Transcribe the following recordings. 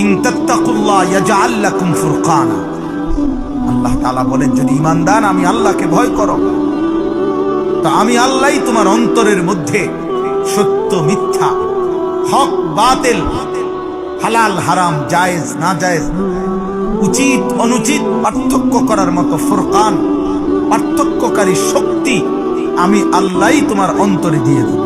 In তাত্তাকুল্লাহ ইয়াজআল লাকুম ফুরকানা। আল্লাহ তাআলা বলেন, যদি ঈমানদার আমি আল্লাহকে ভয় করো, তো আমি আল্লাহই তোমার অন্তরের মধ্যে সত্য মিথ্যা, হক বাতিল, হালাল হারাম, জায়েজ না জায়েজ, উচিত অনুচিত পার্থক্য করার মতো ফুরকান, পার্থক্যকারী শক্তি আমি আল্লাহই তোমার অন্তরে দিয়ে দেব।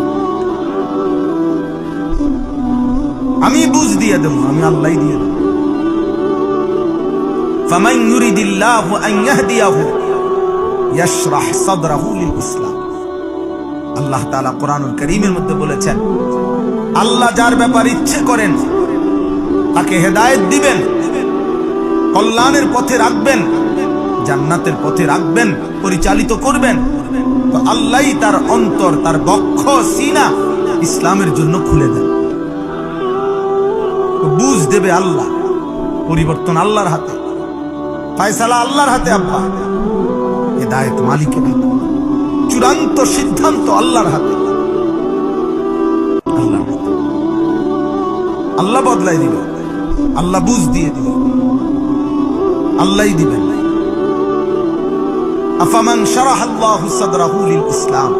আমি বুঝ দিয়ে দেব, আমি আল্লাহই দিয়ে দেব। ফামান ইউরিদিল্লাহু আন ইয়াহদিয়াহু ইয়াশরাহ সাদরাহু লিল ইসলাম। আল্লাহ তাআলা কোরআনুল কারীমের মধ্যে বলেছেন, আল্লাহ যার ব্যাপার ইচ্ছে করেন তাকে হেদায়েত দিবেন, কল্যাণের পথে রাখবেন, জান্নাতের পথে রাখবেন, পরিচালিত করবেন। তো আল্লাহই তার অন্তর, তার বক্ষ, সিনা ইসলামের জন্য খুলে দেন। বুঝ দেবে আল্লাহ, পরিবর্তন আল্লাহর হাতে, ফয়সালা আল্লাহর হাতে। আব্বা, হেদায়েত মালিকের হাতে, চূড়ান্ত সিদ্ধান্ত আল্লাহর হাতে। আল্লাহ বদলাই দিবে, আল্লাহ বুঝ দিয়ে দিবে, আল্লাহই দিবেন। আফামান শারাহাল্লাহু সাদরাহু লিল ইসলাম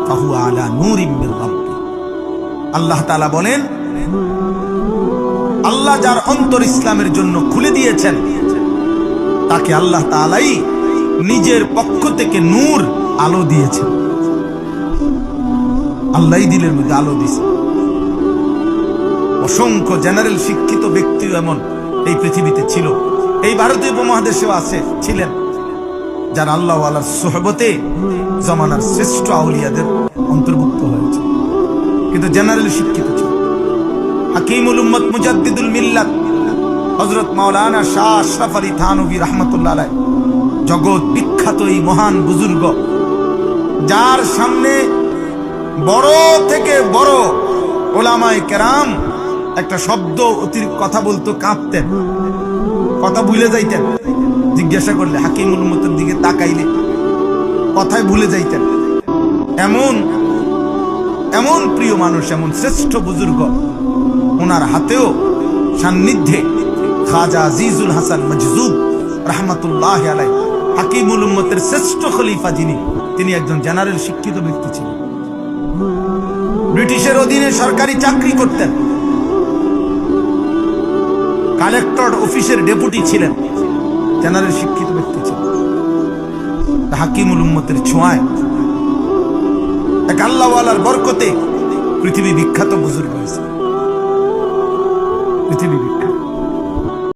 ফাহুয়া আলা নূরিম মির রাব্বি। আল্লাহ তাআলা বলেন, আল্লাহ যার অন্তর ইসলামের জন্য খুলে দিয়েছেন তাকে আল্লাহ তাআলাই নিজের পক্ষ থেকে নূর, আলো দিয়েছেন। আল্লাহই দিলের মধ্যে আলো দিয়েছে। অসংখ্য জেনারেল শিক্ষিত ব্যক্তিও এমন এই পৃথিবীতে ছিল, এই ভারতীয় উপমহাদেশেও আছে, ছিলেন, যারা আল্লাহ ওয়ালার সোহবতে জমানার শ্রেষ্ঠ আউলিয়াদের অন্তর্ভুক্ত হয়েছে, কিন্তু জেনারেল শিক্ষিত ছিল। হাকিমুল উম্মত মুজাদ্দিদুল মিল্লাত হযরত মাওলানা শাহ আশরাফ আলী থানভী রাহমাতুল্লাহ আলাইহি, জগৎ বিখ্যাত এই মহান বুজুর্গ, যার সামনে বড় থেকে বড় ওলামায়ে কেরাম একটা শব্দ অতিরিক্ত কথা বলতো, কাঁপতেন, কথা ভুলে যাইতেন। জিজ্ঞাসা করলে, হাকিমুল উম্মতের দিকে তাকাইলে কথায় ভুলে যাইতেন। এমন এমন প্রিয় মানুষ, এমন শ্রেষ্ঠ বুজুর্গ, ওনার হাতেও সান্নিধ্যে খাজা আজিজুল হাসান মজজুব রাহমাতুল্লাহ আলাইহি, হাকিমুল উম্মতের শ্রেষ্ঠ খলিফা যিনি, তিনি একজন জেনারেল শিক্ষিত ব্যক্তি ছিলেন। ব্রিটিশের অধীনে সরকারি চাকরি করতেন, কালেক্টর অফিসের ডেপুটি ছিলেন, জেনারেল শিক্ষিত ব্যক্তি ছিলেন। হাকিমুল উম্মতের ছোঁয়ায়, এক আল্লাহওয়ালার বরকতে পৃথিবী বিখ্যাত বুজুর্গ হয়েছে, পৃথিবী বিখ্যাত।